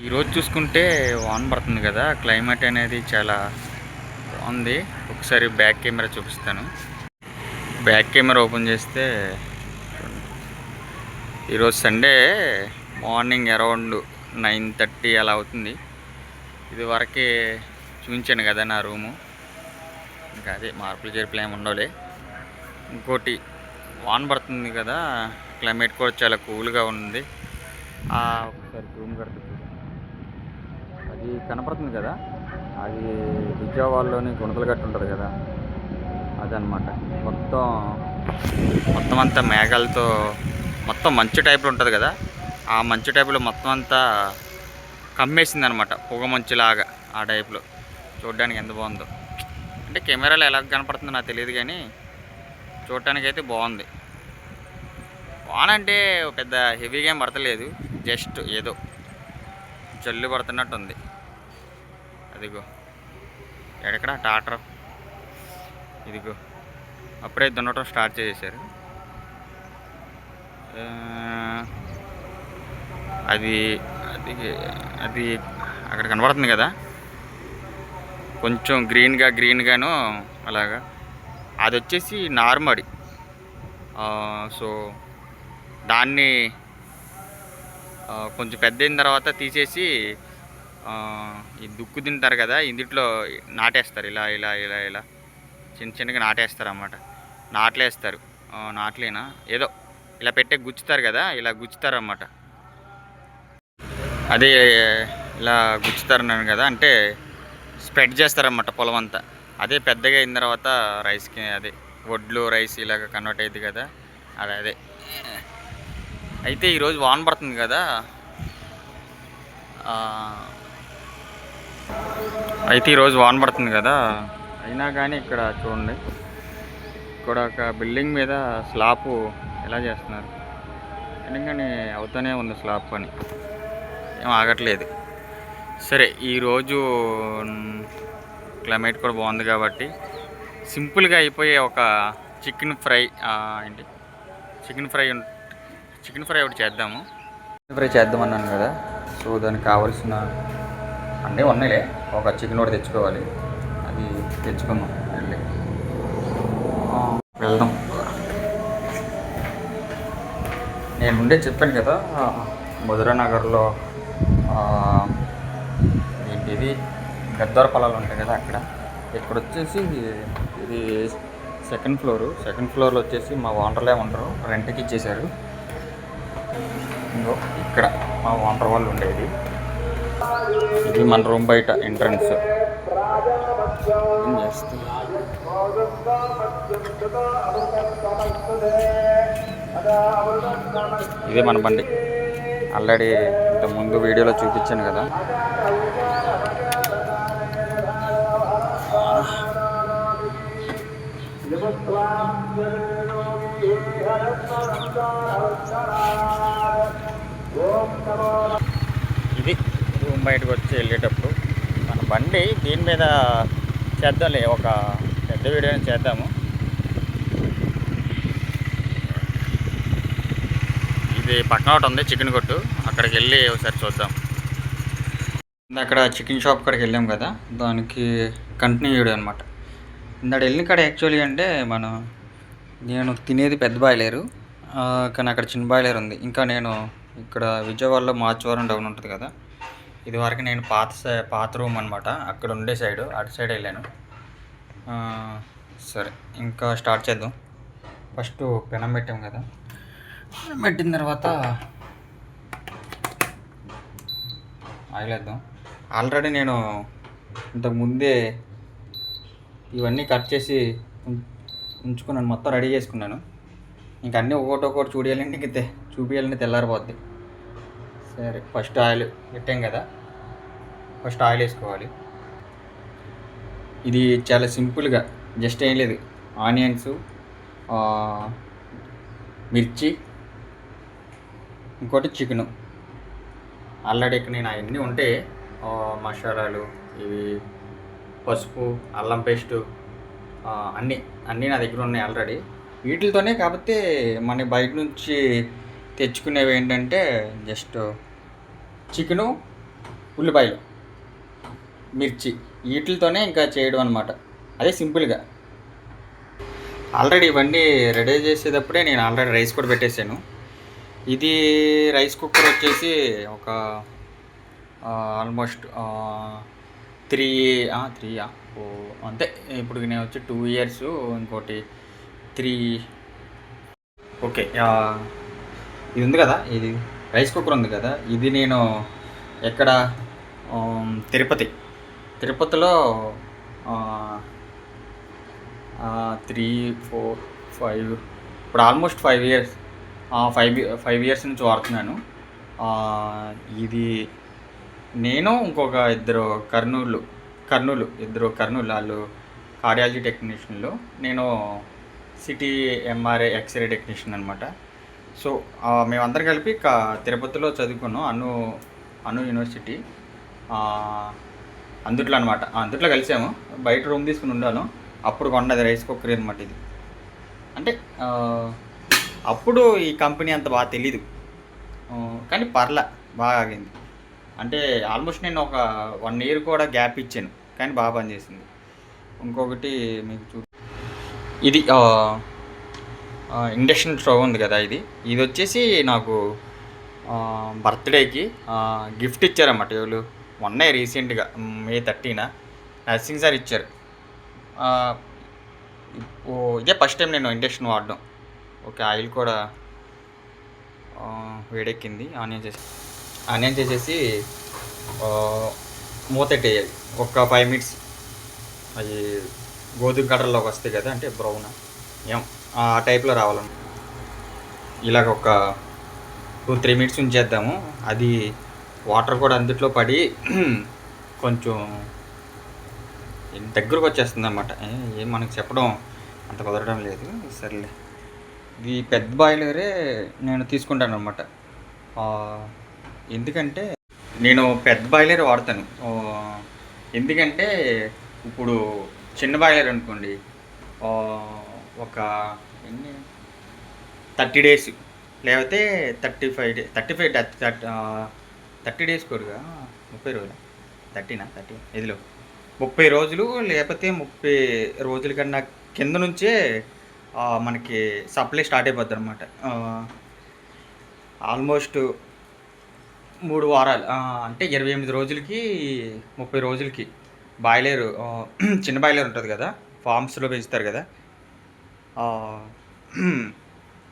ఈరోజు చూసుకుంటే వాన పడుతుంది కదా, క్లైమేట్ అనేది చాలా బాగుంది. ఒకసారి బ్యాక్ కెమెరా చూపిస్తాను. బ్యాక్ కెమెరా ఓపెన్ చేస్తే ఈరోజు సండే మార్నింగ్ అరౌండ్ 9:30 అలా అవుతుంది. ఇది వరకే చూపించాను కదా నా రూము. ఇంకా అదే మార్పులు చేర్పులు ఏమి ఉండవులే. ఇంకోటి, వాన పడుతుంది కదా, క్లైమేట్ కూడా చాలా కూల్గా ఉంది. ఒకసారి రూమ్ కడుతుంది, అది కనపడుతుంది కదా, అది విజయవాడలోని గుణదలగట్టు ఉంటుంది కదా, అదనమాట. మొత్తం అంతా మేఘాలతో మొత్తం మంచు టైప్లో ఉంటుంది కదా, ఆ మంచు టైప్లో మొత్తం అంతా కమ్మేసింది అనమాట, పొగ మంచులాగా. ఆ టైప్లో చూడడానికి ఎంత బాగుందో. అంటే కెమెరాలో ఎలా కనపడుతుందో నాకు తెలియదు, కానీ చూడటానికి అయితే బాగుంది. వాన అంటే పెద్ద హెవీగా ఏం పడతలేదు, జస్ట్ ఏదో జల్లు పడుతున్నట్టు ఉంది. అదిగో ఎక్కడ టాటర్, ఇదిగో అప్పుడే దున్నటం స్టార్ట్ చేసేసారు. అది అది అది అక్కడ కనబడుతుంది కదా, కొంచెం గ్రీన్గాను అలాగా. అది వచ్చేసి నార్మడి. సో దాన్ని కొంచెం పెద్ద అయిన తర్వాత తీసేసి ఈ దుక్కు తింటారు కదా, ఇందుట్లో నాటేస్తారు. ఇలా ఇలా ఇలా ఇలా చిన్నగా నాటేస్తారు అన్నమాట. నాట్లేస్తారు, నాట్లేనా ఏదో ఇలా పెట్టే గుచ్చుతారు కదా, ఇలా గుచ్చుతారు అన్నమాట. అదే ఇలా గుచ్చుతారన్నాను కదా, అంటే స్ప్రెడ్ చేస్తారన్నమాట పొలం అంతా. అదే పెద్దగా అయిన తర్వాత రైస్కి, అదే వడ్లు రైస్ ఇలాగ కన్వర్ట్ అయ్యింది కదా, అదే. అయితే ఈరోజు వాన పడుతుంది కదా, అయినా కానీ ఇక్కడ చూడండి, ఇక్కడ ఒక బిల్డింగ్ మీద స్లాబ్ ఎలా చేస్తున్నారు. ఎందుకని అవుతూనే ఉంది స్లాబ్ పని, ఏం ఆగట్లేదు. సరే, ఈరోజు క్లైమేట్ కూడా బాగుంది కాబట్టి సింపుల్గా అయిపోయే ఒక చికెన్ ఫ్రై ఒకటి చేద్దాము. చికెన్ ఫ్రై చేద్దామన్నాను కదా, సో దానికి కావాల్సిన అన్నీ ఉన్నాయిలే. ఒక చికెన్ ఒకటి తెచ్చుకోవాలి, అది తెచ్చుకుందాం, వెళ్దాం. నేను ముందే చెప్పాను కదా, మధురానగర్లో ఇది గద్దోర పొలాలు ఉంటాయి కదా అక్కడ. ఇక్కడ వచ్చేసి ఇది సెకండ్ ఫ్లోర్లో వచ్చేసి మా ఓనర్లే ఉండరు, రెంట్కి ఇచ్చేశారు. ఇక్కడ మా ఓనర్ వాళ్ళు ఉండేది. ఇది మన రూమ్ బయట ఎంట్రన్స్. ఇదే మన బండి, ఆల్రెడీ ఇంతకుముందు వీడియోలో చూపించాను కదా. ఇది రూమ్ బయటకు వచ్చి వెళ్ళేటప్పుడు మన బండి. దీని మీద చేద్దాంలే, ఒక పెద్ద వీడియోని చేద్దాము. ఇది పక్కన ఒకటి ఉంది చికెన్ కొట్టు, అక్కడికి వెళ్ళి ఒకసారి చూద్దాం. అక్కడ చికెన్ షాప్ కాడికి వెళ్ళాం కదా, దానికి కంటిన్యూ వీడియో అనమాట. ఇందాక వెళ్ళిన కాడ యాక్చువల్లీ అంటే నేను తినేది పెద్ద బాయిలేరు, కానీ అక్కడ చిన్న బాయిలేరు ఉంది. ఇంకా నేను ఇక్కడ విజయవాడలో మార్చవరం డౌన్ ఉంటుంది కదా, ఇది వరకు నేను పాత రూమ్ అనమాట, అక్కడ ఉండే అటు సైడ్ వెళ్ళాను. సరే, ఇంకా స్టార్ట్ చేద్దాం. ఫస్ట్ పెనం పెట్టాం కదా, పెట్టిన తర్వాత ఆయిల్ వేద్దాం. ఆల్రెడీ నేను ఇంతకుముందే ఇవన్నీ కట్ చేసి ఉంచుకున్నాను, మొత్తం రెడీ చేసుకున్నాను. ఇంక అన్నీ ఒక్కొక్కటి చూపించాలంటే తెల్లారిపోద్ది. సరే, ఫస్ట్ ఆయిల్ పెట్టాం కదా, ఫస్ట్ ఆయిల్ వేసుకోవాలి. ఇది చాలా సింపుల్గా, జస్ట్ ఏం లేదు, ఆనియన్స్, మిర్చి, ఇంకోటి చికెను. ఆల్రెడీ ఇక్కడ నేను అవన్నీ ఉంటే మసాలాలు, ఇవి పసుపు, అల్లం పేస్టు, అన్నీ నా దగ్గర ఉన్నాయి ఆల్రెడీ. వీటితోనే, కాకపోతే మన బయట నుంచి తెచ్చుకునేవి ఏంటంటే జస్ట్ చికెను, ఉల్లిపాయలు, మిర్చి, వీటితోనే ఇంకా చేయడం అనమాట. అదే సింపుల్గా. ఆల్రెడీ ఇవన్నీ రెడీ చేసేటప్పుడే నేను ఆల్రెడీ రైస్ కూడా పెట్టేశాను. ఇది రైస్ కుక్కర్ వచ్చేసి ఒక ఆల్మోస్ట్ త్రీ త్రీయా ఓ అంతే. ఇప్పుడు నేను వచ్చి 2 ఇయర్స్, ఇంకోటి 3. ఓకే. ఇది ఉంది కదా, ఇది రైస్ కుక్కర్ ఉంది కదా, ఇది నేను ఎక్కడ తిరుపతిలో 3, 4, 5, ఇప్పుడు ఆల్మోస్ట్ 5 ఇయర్స్, 5 ఇయర్స్ నుంచి వాడుతున్నాను. ఇది నేను ఇంకొక కర్నూలు వాళ్ళు కార్డియాలజీ టెక్నీషియన్లు, నేను సిటీ ఎంఆర్ఐ ఎక్స్రే టెక్నీషియన్ అనమాట. సో మేమందరం కలిపి తిరుపతిలో చదువుకున్నాం, అను యూనివర్సిటీ అందుట్లో అనమాట. అందుట్లో కలిసాము, బయట రూమ్ తీసుకుని ఉండాను. అప్పుడు కొన్నది రైస్ కుక్కర్ అనమాట ఇది. అంటే అప్పుడు ఈ కంపెనీ అంత బాగా తెలీదు, కానీ బాగా ఆగింది. అంటే ఆల్మోస్ట్ నేను ఒక 1 ఇయర్ కూడా గ్యాప్ ఇచ్చాను, కానీ బాగా పనిచేసింది. ఇంకొకటి మీకు ఇది ఇండక్షన్ స్టవ్ ఉంది కదా, ఇది వచ్చేసి నాకు బర్త్డేకి గిఫ్ట్ ఇచ్చారన్నమాట. ఎవరు మొన్నే రీసెంట్గా May 13న నర్సింగ్ సార్ ఇచ్చారు. ఇదే ఫస్ట్ టైం నేను ఇండక్షన్ వాడడం. ఓకే, ఆయిల్ కూడా వేడెక్కింది. ఆనియన్ చేసేసి మూతెట్టేయాలి ఒక 5 మినిట్స్. అవి గోధుమ కలర్లోకి వస్తాయి కదా, అంటే బ్రౌన్ ఆ టైప్లో రావాలన్నమాట. ఇలాగ ఒక 2-3 మినిట్స్ ఉంచేద్దాము. అది వాటర్ కూడా అందుట్లో పడి కొంచెం దగ్గరకు వచ్చేస్తుంది అన్నమాట. ఏం మనకు చెప్పడం అంత కుదరడం లేదు, సరేలే. ఇది పెద్ద బాయిలరే నేను తీసుకుంటాను అనమాట. ఎందుకంటే నేను పెద్ద బాయిలర్ వాడతాను. ఎందుకంటే ఇప్పుడు చిన్న బాయిలర్ అనుకోండి, ఒక 30 డేస్ లేకపోతే 35 డేస్, 30 డేస్ కొడుగా 30 రోజులు, 30 ఇదిలో 30 రోజులు లేకపోతే 30 రోజుల కన్నా కింద నుంచే మనకి సప్లై స్టార్ట్ అయిపోద్ది అనమాట. ఆల్మోస్ట్ 3 వారాలు, అంటే 28 రోజులకి 30 రోజులకి బాయిలర్, చిన్న బాయిలర్ ఉంటుంది కదా, ఫార్మ్స్లో పెంచుతారు కదా,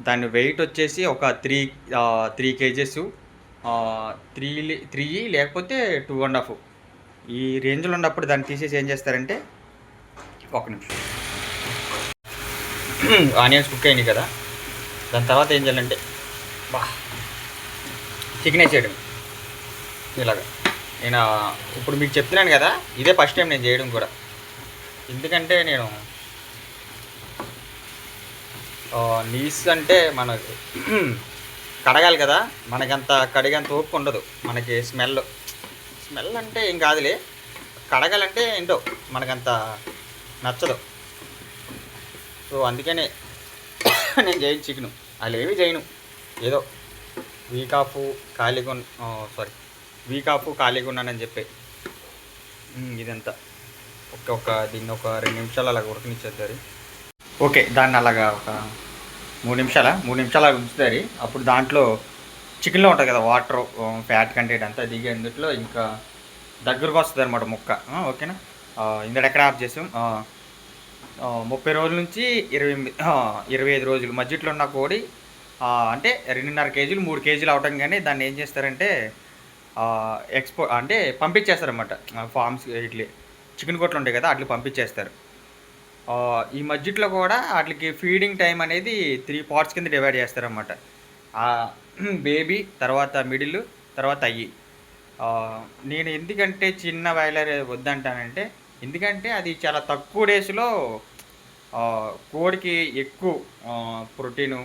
దాని వెయిట్ వచ్చేసి ఒక 3 kgs, 3 లేకపోతే 2.5 ఈ రేంజ్లో ఉన్నప్పుడు దాన్ని తీసేసి ఏం చేస్తారంటే, ఒక నిమిషం, ఆనియన్స్ కుక్ అయినాయి కదా, దాని తర్వాత ఏం చేయాలంటే చికెన్ వేసేయడం. ఇలాగా నేను ఇప్పుడు మీకు చెప్తున్నాను కదా, ఇదే ఫస్ట్ టైం నేను చేయడం కూడా. ఎందుకంటే నేను నీస్ అంటే మనకి కడగాలి కదా, మనకంత కడిగంత ఓపిక ఉండదు. మనకి స్మెల్ అంటే ఏం కాదులే, కడగాలంటే ఏంటో మనకంత నచ్చదు. సో అందుకనే నేను చేయను చికెను, అలా ఏమీ చేయను. ఏదో వీక్ ఆఫ్ ఖాళీగా ఉన్నానని చెప్పి ఇదంతా దీన్ని ఒక 2 నిమిషాలు అలాగ ఉడకనిచ్చేద్దారు. ఓకే, దాన్ని అలాగా ఒక 3 నిమిషాలు ఉంచుతారు. అప్పుడు దాంట్లో చికెన్లో ఉంటుంది కదా వాటర్, ఫ్యాట్ కంటెంట్ అంతా దిగి అందుట్లో ఇంకా దగ్గరకు వస్తుంది అనమాట ముక్క. ఓకేనా, ఇందులో ఎక్కడ ఆఫ్ చేసాం. 30 రోజుల నుంచి 25 రోజులు మధ్యలో ఉన్న కోడి, అంటే 2.5 కేజీలు 3 కేజీలు అవటం. కానీ దాన్ని ఏం చేస్తారంటే అంటే పంపించేస్తారన్నమాట. ఫార్మ్స్ ఇట్లా చికెన్ కొట్లు ఉంటాయి కదా, అట్లా పంపించేస్తారు. ఈ మధ్యలో కూడా వాటికి ఫీడింగ్ టైం అనేది 3 పార్ట్స్ కింద డివైడ్ చేస్తారన్నమాట. బేబీ, తర్వాత మిడిల్, తర్వాత అయ్యి. నేను ఎందుకంటే చిన్న బాయిలర్ వద్దంటానంటే, ఎందుకంటే అది చాలా తక్కువ డేస్లో కోడికి ఎక్కువ ప్రోటీను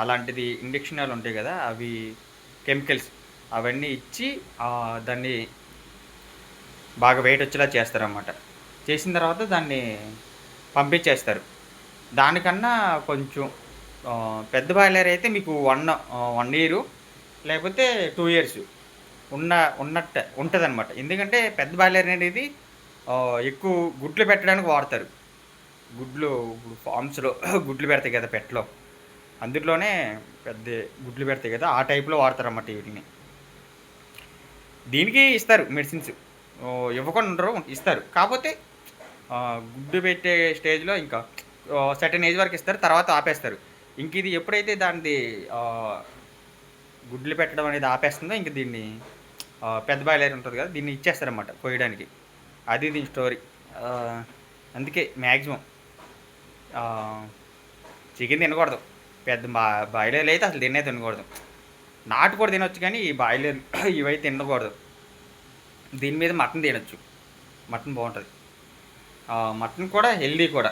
అలాంటిది ఇంజక్షన్లు ఉంటాయి కదా, అవి కెమికల్స్ అవన్నీ ఇచ్చి దాన్ని బాగా వెయిట్ వచ్చేలా చేస్తారన్నమాట. చేసిన తర్వాత దాన్ని పంపించేస్తారు. దానికన్నా కొంచెం పెద్ద బాయిలర్ అయితే మీకు 1 ఇయర్ లేకపోతే 2 ఇయర్స్ ఉన్నట్టు ఉంటుంది అనమాట. ఎందుకంటే పెద్ద బాయిలర్ అనేది ఎక్కువ గుడ్లు పెట్టడానికి వాడతారు. గుడ్లు ఇప్పుడు ఫామ్స్లో గుడ్లు పెడతాయి కదా పెట్టలో, అందులోనే పెద్ద గుడ్లు పెడతాయి కదా, ఆ టైప్లో వాడతారన్నమాట వీటిని. దీనికి ఇస్తారు మెడిసిన్స్, ఇవ్వకుండా ఉండరు, ఇస్తారు. కాకపోతే గుడ్డు పెట్టే స్టేజ్లో ఇంకా సర్టెన్ ఏజ్ వరకు ఇస్తారు, తర్వాత ఆపేస్తారు. ఇంక ఇది ఎప్పుడైతే దానిది గుడ్లు పెట్టడం అనేది ఆపేస్తుందో ఇంక దీన్ని పెద్ద బాయిలర్ ఉంటుంది కదా, దీన్ని ఇచ్చేస్తారన్నమాట కోయడానికి. అది దీని స్టోరీ. అందుకే మ్యాక్సిమం చికెన్ తినకూడదు. పెద్ద బాయిలర్లు అయితే అసలు తినకూడదు. నాటు కూడా తినొచ్చు, కానీ ఈ బాయిలర్ ఇవైతే తినకూడదు. దీని మీద మటన్ తినొచ్చు, మటన్ బాగుంటుంది. మటన్ కూడా హెల్దీ కూడా.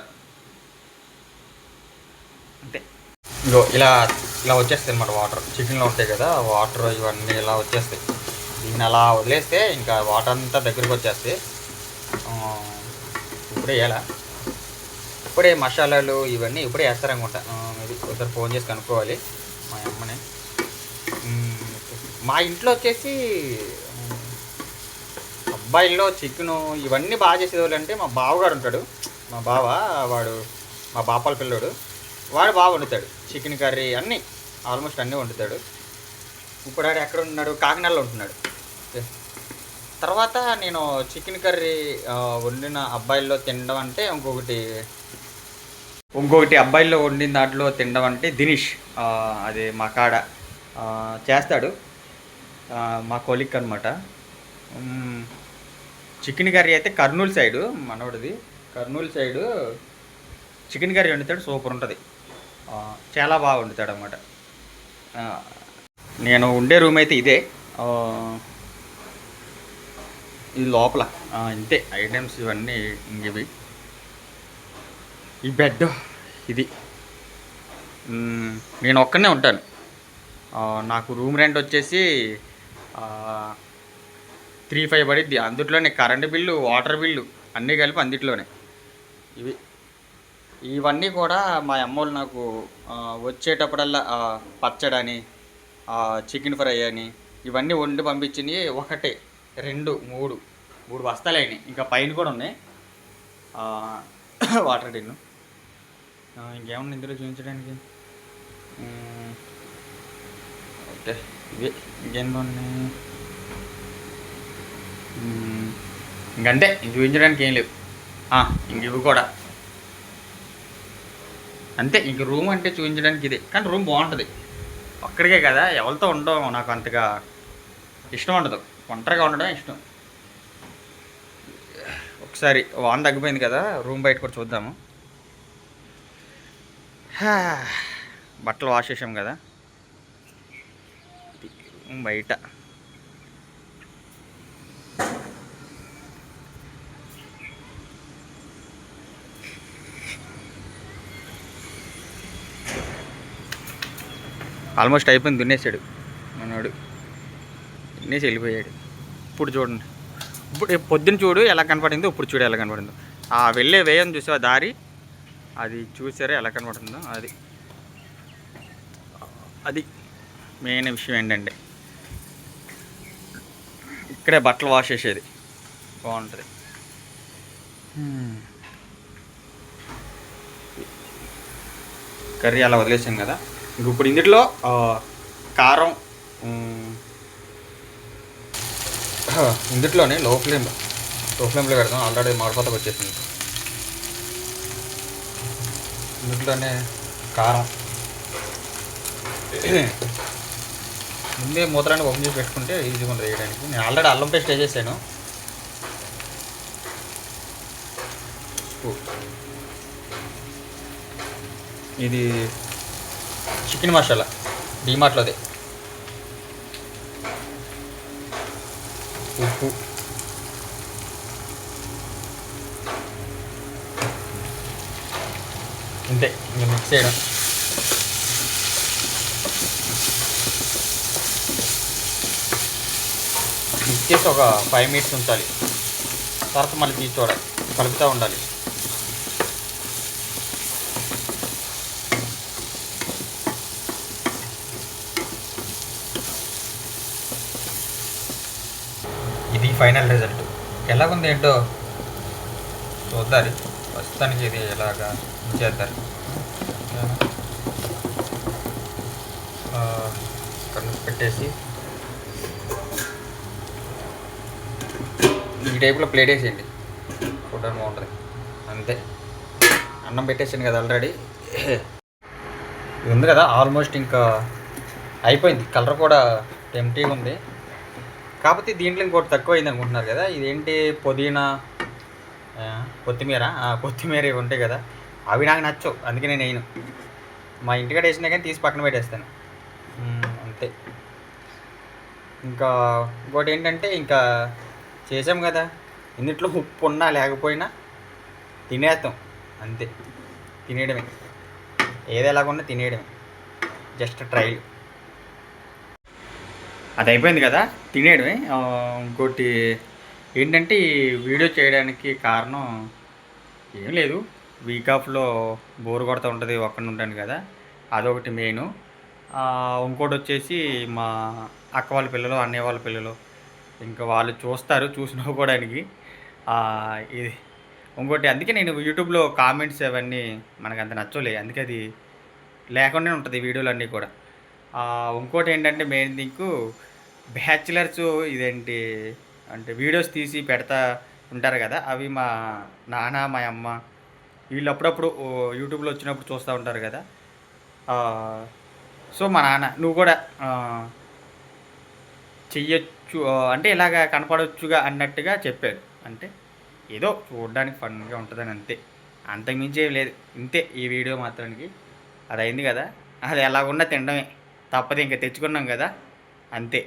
అంతే. ఇంకో ఇలా ఇలా వచ్చేస్తాయి అన్నమాట వాటర్. చికెన్లో ఉంటాయి కదా వాటర్, ఇవన్నీ ఇలా వచ్చేస్తాయి. దీన్ని అలా వదిలేస్తే ఇంకా వాటర్ అంతా దగ్గరికి వచ్చేస్తాయి. ఇప్పుడే వేయాలా, ఇప్పుడే మసాలాలు ఇవన్నీ ఇప్పుడే వేస్తారనుకుంటా. ఇది ఒకసారి ఫోన్ చేసి కనుక్కోవాలి మా అమ్మని. మా ఇంట్లో వచ్చేసి అబ్బాయిల్లో చికెను ఇవన్నీ బాగా చేసేవాళ్ళు అంటే మా బావగాడు ఉంటాడు. మా బావ, వాడు మా బాపాల పిల్లోడు, వాడు బాగా వండుతాడు. చికెన్ కర్రీ అన్నీ ఆల్మోస్ట్ అన్నీ వండుతాడు. ఇప్పుడు వాడు ఎక్కడ ఉంటున్నాడు, కాకినాడలో ఉంటున్నాడు. తర్వాత నేను చికెన్ కర్రీ వండిన అబ్బాయిల్లో తినడం అంటే ఇంకొకటి అబ్బాయిల్లో వండిన దాంట్లో తినడం అంటే దినేష్. అది మా కాడ చేస్తాడు, మా కొలిక్ అనమాట. చికెన్ కర్రీ అయితే కర్నూలు సైడు మనోడిది. కర్నూలు సైడు చికెన్ కర్రీ వండుతాడు, సూపర్ ఉంటుంది. చాలా బాగా వండుతాడు అన్నమాట. నేను ఉండే రూమ్ అయితే ఇదే. ఇది లోపల ఇంతే ఐటమ్స్ ఇవన్నీ. ఇవి ఈ బెడ్ ఇది. నేను ఒక్కనే ఉంటాను. నాకు రూమ్ రెంట్ వచ్చేసి 3,500 పడిద్ది. అందులోనే కరెంటు బిల్లు, వాటర్ బిల్లు అన్నీ కలిపి అందులోనే. ఇవన్నీ కూడా మా అమ్మోళ్ళు నాకు వచ్చేటప్పుడల్లా పచ్చడని, చికెన్ ఫ్రై అని ఇవన్నీ వండి పంపించినవి. 1, 2, 3 బస్తాలు అయినాయి. ఇంకా పైన కూడా ఉన్నాయి వాటర్ టిన్ను. ఇంకేమన్నా ఇందులో చూపించడానికి? ఓకే, ఇవే. ఇంకేం ఉన్నాయి? ఇంకంతే, ఇంక చూపించడానికి ఏం లేవు. ఇంక ఇవి కూడా అంతే. ఇంక రూమ్ అంటే చూపించడానికి ఇదే. కానీ రూమ్ బాగుంటుంది. ఒక్కడికే కదా, ఎవరితో ఉండడం నాకు అంతగా ఇష్టం ఉండదు. ఒంటరిగా ఉండడం ఇష్టం. ఒకసారి వాన తగ్గిపోయింది కదా, రూమ్ బయట కూడా చూద్దాము. బట్టలు వాష్ చేసాం కదా, రూమ్ బయట. ఆల్మోస్ట్ అయిపోయింది. దున్నేసాడు మనోడు, దున్నేసి వెళ్ళిపోయాడు. ఇప్పుడు చూడండి, ఇప్పుడు పొద్దున్న చూడు ఎలా కనపడిందో, ఇప్పుడు చూడు ఎలా కనపడిందో. వెళ్ళే వేయం చూసావా దారి, అది చూసారా ఎలా కనపడుతుందో. అది మెయిన్ విషయం ఏంటంటే ఇక్కడే బట్టలు వాష్ చేసేది బాగుంటుంది. కర్రీ అలా వదిలేసాం కదా. ఇప్పుడు ఇందులో కారం, ఇందులోనే లో ఫ్లేమ్లో పెడదాం. ఆల్రెడీ మాడిపోతకు వచ్చేసింది. ఇందులోనే కారం ముందే మూతరాన్ని ఓపెన్ చేసి పెట్టుకుంటే ఈజీగా ఉంటుంది వేయడానికి. నేను ఆల్రెడీ అల్లం పేస్ట్ వేసేసాను. ఇది చికెన్ మసాలా డీమార్ట్లోదే. ఉప్పు, అంతే. ఇంకా మిక్స్ చేయడం. మిక్స్ చేసి ఒక 5 minutes ఉంచాలి. తర్వాత మళ్ళీ తీసి చూడాలి, కలుపుతూ ఉండాలి. ఫైనల్ రిజల్ట్ ఎలాగుంది ఏంటో చూద్దాం. ప్రస్తుతానికి ఇది ఎలాగా చేద్దాం. కన్ను పెట్టేసి ఈ టైప్లో ప్లేట్ వేసేయండి, చూడడానికి బాగుంటుంది. అంతే, అన్నం పెట్టేసాను కదా ఆల్రెడీ. ఇది ఉంది కదా ఆల్మోస్ట్ ఇంకా అయిపోయింది. కలర్ కూడా టెంప్టీగా ఉంది. కాకపోతే దీంట్లో ఇంకోటి తక్కువ అయింది అనుకుంటున్నారు కదా. ఇదేంటి పుదీనా కొత్తిమీర ఇవి ఉంటాయి కదా, అవి నాకు నచ్చవు, అందుకే నేను వేయను. మా ఇంటికాడ వేసినా కానీ తీసి పక్కన పెట్టేస్తాను అంతే. ఇంకా ఇంకోటి ఏంటంటే ఇంకా చేసాం కదా, ఇందులో ఉప్పు ఉన్నా లేకపోయినా తినేస్తాం అంతే. తినేయడమే, ఏది ఎలాగున్నా తినేయడమే, జస్ట్ ట్రైల్. అది అయిపోయింది కదా, తినేయడమే. ఇంకోటి ఏంటంటే ఈ వీడియో చేయడానికి కారణం ఏం లేదు, వీక్ ఆఫ్లో బోర్ కొడుతూ ఉంటుంది, ఒక్కడిని ఉంటాను కదా, అదొకటి మెయిన్. ఇంకోటి వచ్చేసి మా అక్క వాళ్ళ పిల్లలు, అన్నయ్య వాళ్ళ పిల్లలు, ఇంకా వాళ్ళు చూస్తారు, చూసి నవ్వుకోవడానికి. ఇది ఇంకోటి, అందుకే నేను యూట్యూబ్లో కామెంట్స్ అవన్నీ మనకు అంత నచ్చలే, అందుకే అది లేకుండానే ఉంటుంది వీడియోలు అన్నీ కూడా. ఇంకోటి ఏంటంటే మెయిన్ థింగ్, బ్యాచిలర్స్ ఇదేంటి అంటే వీడియోస్ తీసి పెడతా ఉంటారు కదా, అవి మా నాన్న మా అమ్మ వీళ్ళు అప్పుడప్పుడు యూట్యూబ్లో వచ్చినప్పుడు చూస్తూ ఉంటారు కదా. సో మా నాన్న నువ్వు కూడా చెయ్యొచ్చు అంటే ఇలాగ కనపడవచ్చుగా అన్నట్టుగా చెప్పారు. అంటే ఏదో చూడడానికి ఫన్గా ఉంటుందని అంతే, అంతకుమించి ఏం లేదు. ఇంతే ఈ వీడియో మాత్రానికి. అది అయింది కదా, అది ఎలాగున్నా తినడమే తప్పదు, ఇంకా తెచ్చుకున్నాం కదా అంతే.